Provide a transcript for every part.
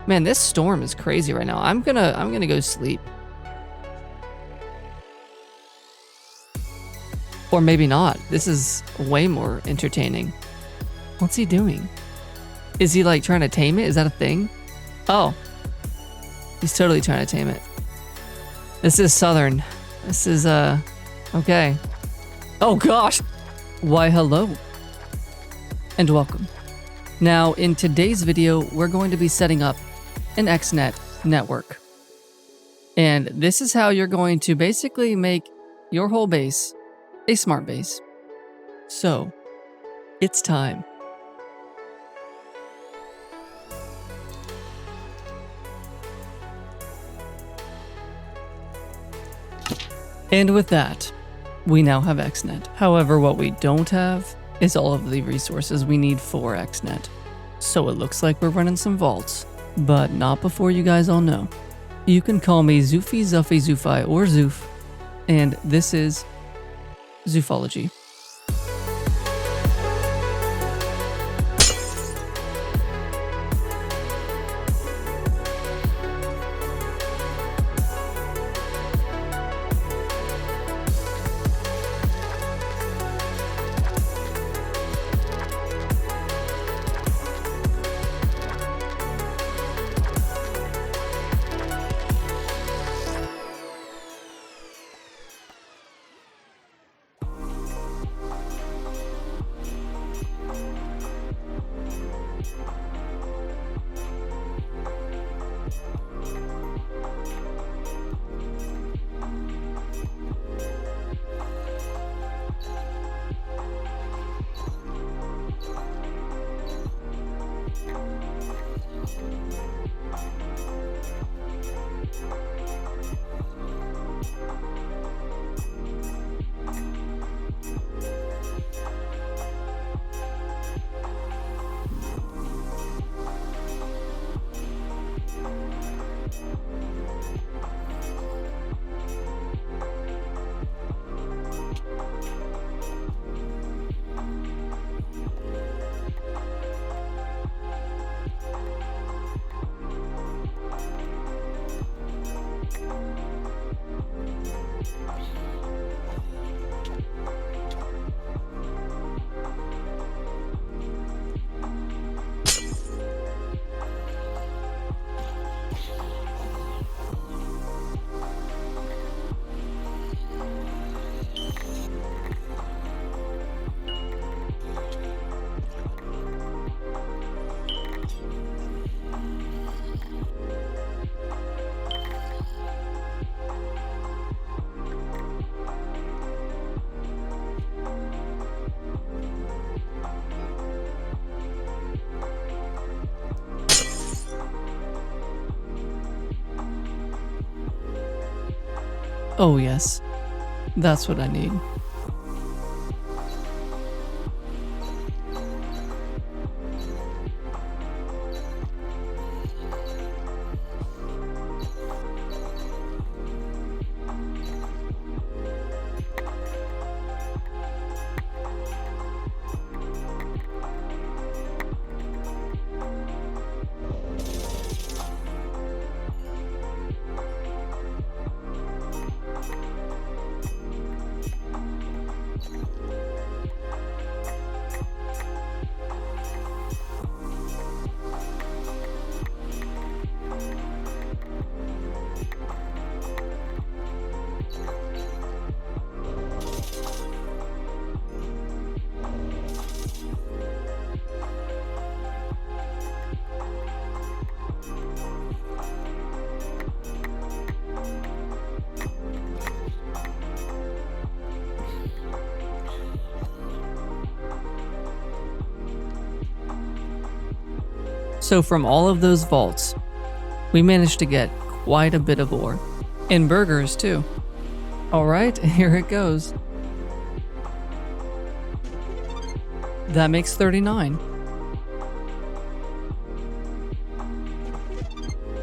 Man, this storm is crazy right now. I'm gonna go sleep. Or maybe not. This is way more entertaining. What's he doing? Is he like trying to tame it? Is that a thing? Oh. He's totally trying to tame it. This is Southern. This is, okay. Oh gosh! Why hello. And welcome. Now, in today's video, we're going to be setting up an Xnet network. And this is how you're going to basically make your whole base a smart base. So, it's time. And with that, we now have Xnet. However, what we don't have is all of the resources we need for Xnet. So it looks like we're running some vaults, but not before you guys all know. You can call me Zoofy, Zuffy, Zoofi, or Zoof, and this is Zoofology. Oh yes, that's what I need. So from all of those vaults, we managed to get quite a bit of ore. And burgers too. Alright, here it goes. That makes 39.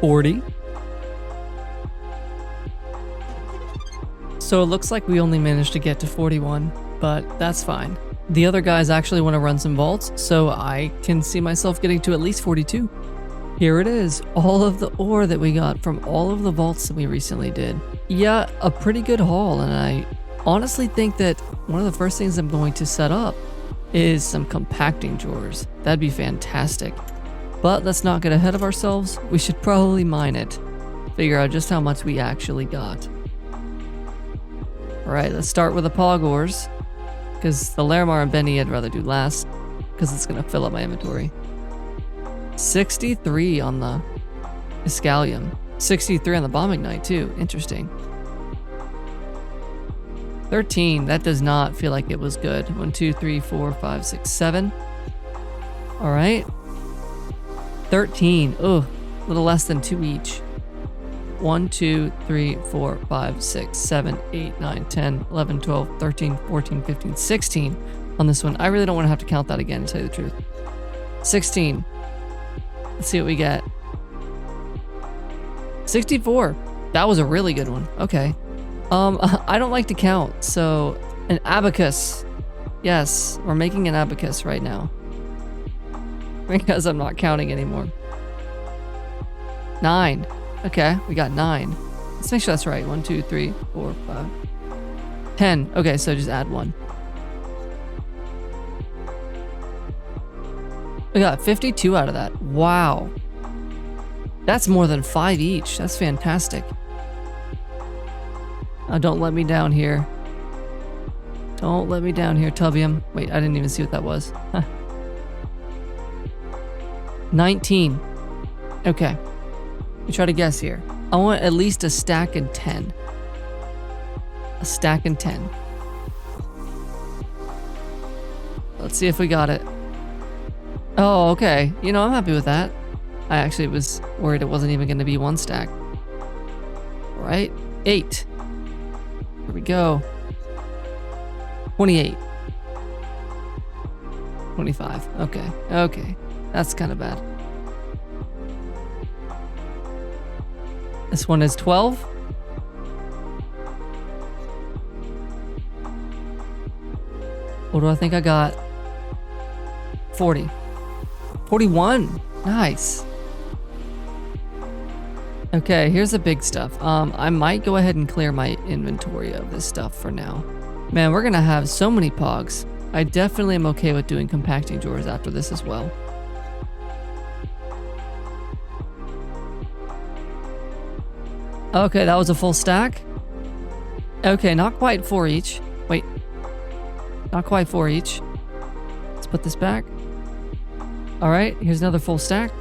40. So it looks like we only managed to get to 41, but that's fine. The other guys actually want to run some vaults, so I can see myself getting to at least 42. Here it is, all of the ore that we got from all of the vaults that we recently did. Yeah, a pretty good haul, and I honestly think that one of the first things I'm going to set up is some compacting drawers. That'd be fantastic. But let's not get ahead of ourselves. We should probably mine it. Figure out just how much we actually got. Alright, let's start with the pog ores, because the Larimar and Benny I'd rather do last, because it's going to fill up my inventory. 63 on the Iscalium. 63 on the Bomb Ignite too. Interesting. 13. That does not feel like it was good. 1, 2, 3, 4, 5, 6, 7. Alright. 13. Ugh. A little less than 2 each. 1, 2, 3, 4, 5, 6, 7, 8, 9, 10, 11, 12, 13, 14, 15, 16 on this one. I really don't want to have to count that again, to tell you the truth. 16. Let's see what we get. 64. That was a really good one. Okay. I don't like to count, so an abacus. Yes, we're making an abacus right now. Because I'm not counting anymore. 9. Okay, we got 9. Let's make sure that's right. 1, 2, 3, 4, 5. 10. Okay, so just add 1. We got 52 out of that. Wow. That's more than 5 each. That's fantastic. Oh, don't let me down here. Don't let me down here, Tubium. Wait, I didn't even see what that was. 19. Okay. Let me try to guess here. I want at least a stack and 10. A stack and 10. Let's see if we got it. Oh, okay. You know, I'm happy with that. I actually was worried it wasn't even going to be 1 stack. All right. 8. Here we go. 28. 25. Okay. Okay. That's kind of bad. This one is 12. What do I think I got? 40. 41. Nice. Okay, here's the big stuff. I might go ahead and clear my inventory of this stuff for now. Man, we're gonna have so many pogs. I definitely am okay with doing compacting drawers after this as well. Okay, that was a full stack. Okay, not quite 4 each. Wait. Not quite 4 each. Let's put this back. Alright, here's another full stack.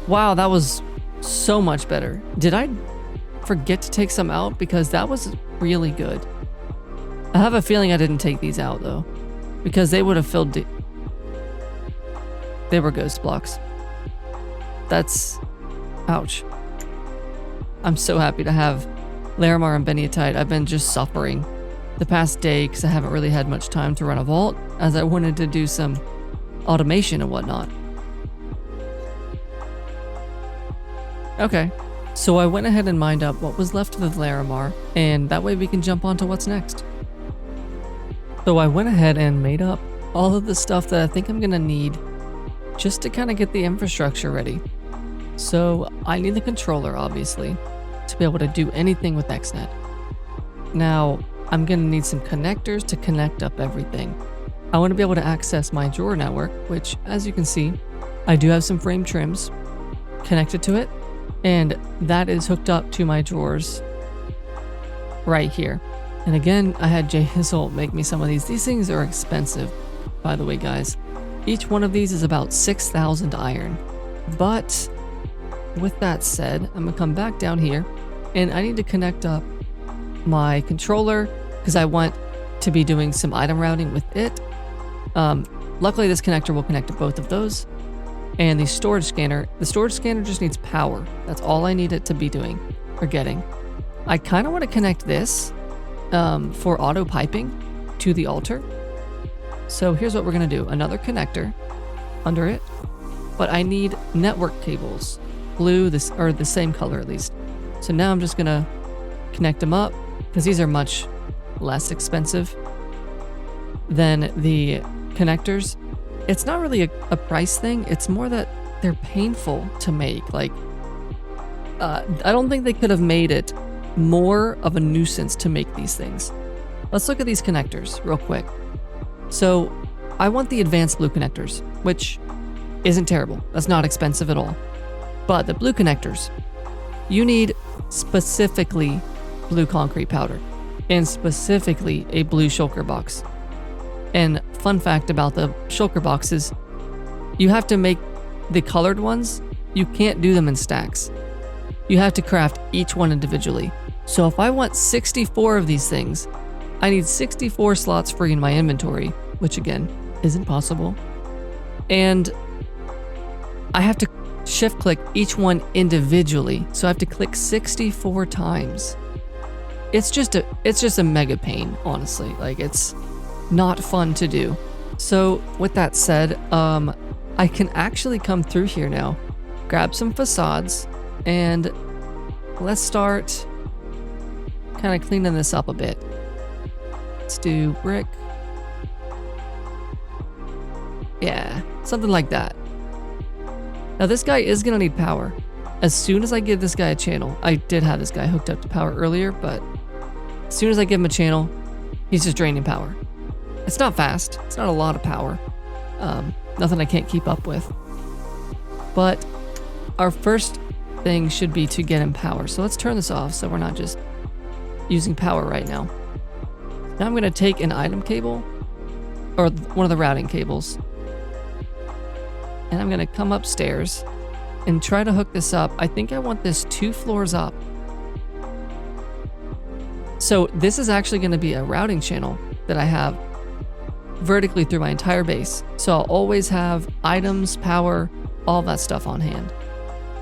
Wow, that was so much better. Did I forget to take some out? Because that was really good. I have a feeling I didn't take these out though, because they would have filled they were ghost blocks. That's... ouch. I'm so happy to have Larimar and Beniatite. I've been just suffering the past day because I haven't really had much time to run a vault, as I wanted to do some automation and whatnot. Okay, so I went ahead and mined up what was left of the Larimar, and that way we can jump on to what's next. So I went ahead and made up all of the stuff that I think I'm gonna need just to kind of get the infrastructure ready. So I need the controller, obviously, to be able to do anything with Xnet. Now, I'm gonna need some connectors to connect up everything. I want to be able to access my drawer network, which, as you can see, I do have some frame trims connected to it, and that is hooked up to my drawers right here. And again, I had Jay Hizzle make me some of these. These things are expensive, by the way, guys. Each one of these is about 6,000 iron. But with that said, I'm gonna come back down here, and I need to connect up my controller because I want to be doing some item routing with it. Luckily, this connector will connect to both of those. And the storage scanner just needs power. That's all I need it to be doing or getting. I kind of want to connect this for auto piping to the altar. So here's what we're going to do. Another connector under it, but I need network cables, blue, this or the same color at least. So now I'm just going to connect them up because these are much less expensive than the connectors, it's not really a price thing. It's more that they're painful to make. Like, I don't think they could have made it more of a nuisance to make these things. Let's look at these connectors real quick. So I want the advanced blue connectors, which isn't terrible. That's not expensive at all. But the blue connectors, you need specifically blue concrete powder and specifically a blue shulker box. And fun fact about the shulker boxes, you have to make the colored ones, you can't do them in stacks. You have to craft each one individually. So if I want 64 of these things, I need 64 slots free in my inventory, which again, isn't possible. And I have to shift click each one individually. So I have to click 64 times. It's just a mega pain, honestly. Like, it's not fun to do. So with that said, I can actually come through here now, grab some facades, and let's start kind of cleaning this up a bit. Let's do brick. Yeah, something like that. Now this guy is gonna need power. As soon as I give this guy a channel, I did have this guy hooked up to power earlier, but as soon as I give him a channel, he's just draining power. It's not fast, it's not a lot of power. Nothing I can't keep up with. But our first thing should be to get him power. So let's turn this off so we're not just using power right now. Now I'm gonna take an item cable, or one of the routing cables, and I'm gonna come upstairs and try to hook this up. I think I want this 2 floors up. So this is actually gonna be a routing channel that I have vertically through my entire base. So I'll always have items, power, all that stuff on hand.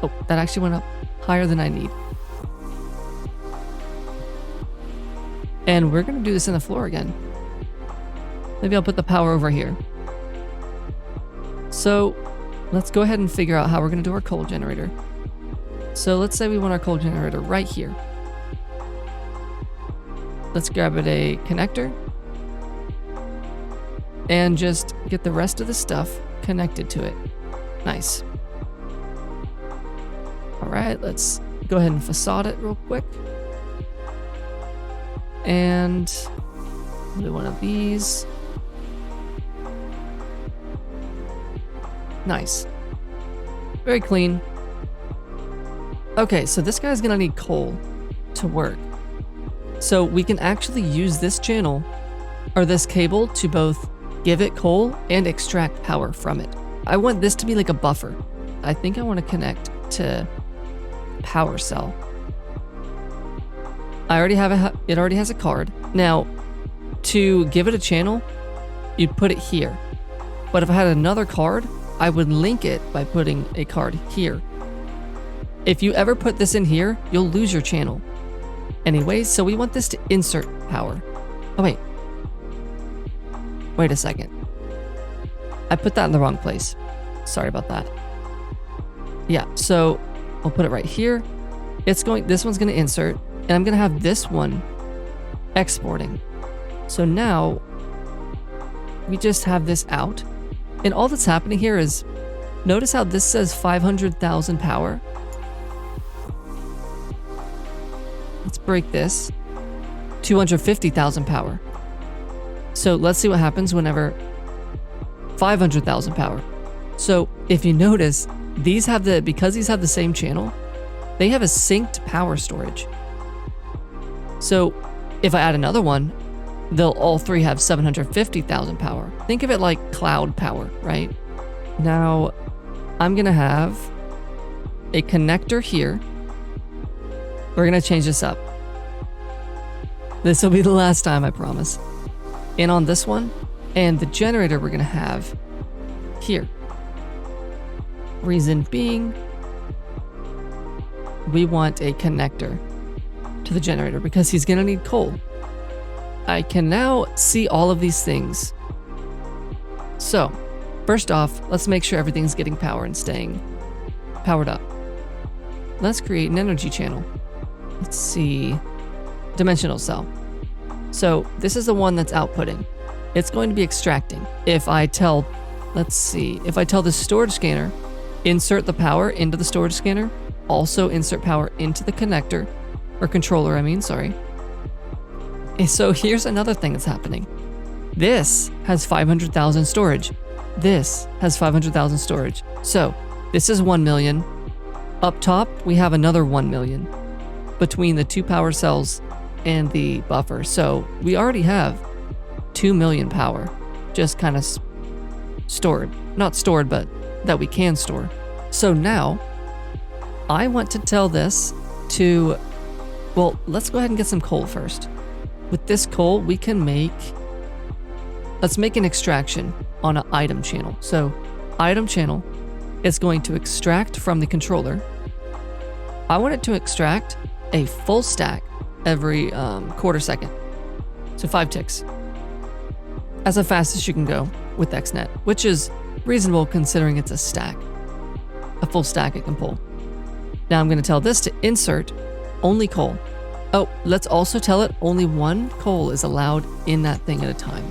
Oh, that actually went up higher than I need. And we're gonna do this in the floor again. Maybe I'll put the power over here. So let's go ahead and figure out how we're gonna do our coal generator. So let's say we want our coal generator right here. Let's grab it a connector and just get the rest of the stuff connected to it. Nice. All right, let's go ahead and facade it real quick. And do one of these. Nice. Very clean. Okay, so this guy's gonna need coal to work. So we can actually use this channel or this cable to both give it coal and extract power from it. I want this to be like a buffer. I think I want to connect to power cell. I already have it already has a card. Now, to give it a channel, you'd put it here. But if I had another card, I would link it by putting a card here. If you ever put this in here, you'll lose your channel. Anyways, so we want this to insert power. Oh wait. Wait a second. I put that in the wrong place. Sorry about that. Yeah, so I'll put it right here. This one's gonna insert, and I'm gonna have this one exporting. So now we just have this out. And all that's happening here is, notice how this says 500,000 power. Let's break this. 250,000 power. So let's see what happens whenever 500,000 power. So if you notice, because these have the same channel, they have a synced power storage. So if I add another one, they'll all three have 750,000 power. Think of it like cloud power, right? Now I'm gonna have a connector here. We're gonna change this up. This will be the last time, I promise. And on this one, and the generator we're gonna have here. Reason being, we want a connector to the generator because he's gonna need coal. I can now see all of these things. So, first off, let's make sure everything's getting power and staying powered up. Let's create an energy channel. Let's see, dimensional cell. So this is the one that's outputting. it's going to be extracting. If I tell, let's see, if I tell the storage scanner, insert the power into the storage scanner, also insert power into the connector, or controller, I mean, sorry. And so here's another thing that's happening. This has 500,000 storage. This has 500,000 storage. So this is 1 million. Up top, we have another 1 million between the 2 power cells and the buffer. So we already have 2 million power, just kind of stored. Not stored, but that we can store. So now, I want to tell this to, well, let's go ahead and get some coal first. With this coal, we can let's make an extraction on an item channel. So item channel is going to extract from the controller. I want it to extract a full stack every quarter second. So 5 ticks. As fast as you can go with Xnet, which is reasonable considering it's a stack. A full stack it can pull. Now I'm going to tell this to insert only coal. Oh, let's also tell it only 1 coal is allowed in that thing at a time.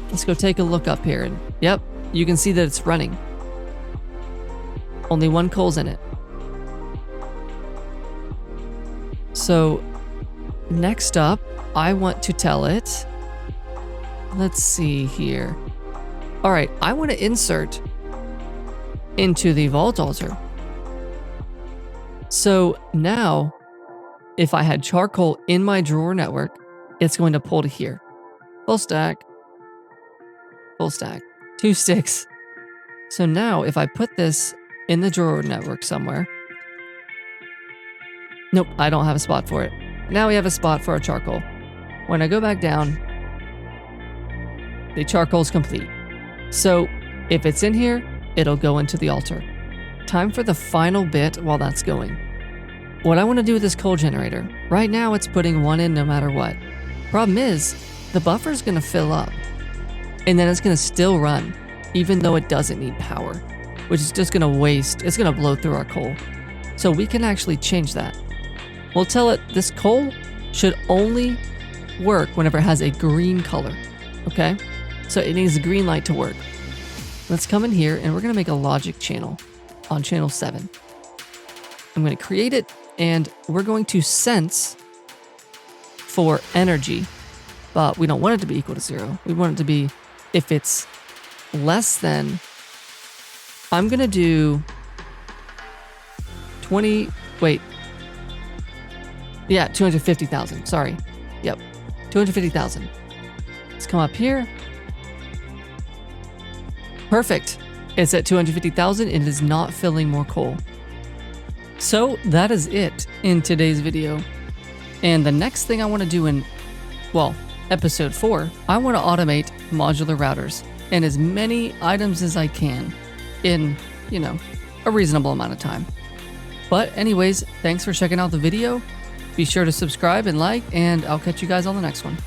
Let's go take a look up here, and yep, you can see that it's running. Only 1 coal's in it. So next up, I want to tell it, let's see here. All right, I want to insert into the vault altar. So now, if I had charcoal in my drawer network, it's going to pull to here. Full stack. Full stack. 2 sticks. So now, if I put this in the drawer network somewhere, nope, I don't have a spot for it. Now we have a spot for our charcoal. When I go back down, the charcoal's complete. So if it's in here, it'll go into the altar. Time for the final bit while that's going. What I want to do with this coal generator, right now it's putting 1 in no matter what. Problem is, the buffer's going to fill up. And then it's going to still run, even though it doesn't need power, which is just going to waste, it's going to blow through our coal. So we can actually change that. We'll tell it this coal should only work whenever it has a green color, okay? So it needs a green light to work. Let's come in here and we're going to make a logic channel on channel 7. I'm going to create it and we're going to sense for energy, but we don't want it to be equal to 0. We want it to be, if it's less than, I'm going to do 20, wait. Yeah, 250,000, sorry. Yep, 250,000. Let's come up here. Perfect. It's at 250,000 and it is not filling more coal. So that is it in today's video. And the next thing I want to do in, well, episode 4, I want to automate modular routers and as many items as I can in, you know, a reasonable amount of time. But anyways, thanks for checking out the video. Be sure to subscribe and like, and I'll catch you guys on the next one.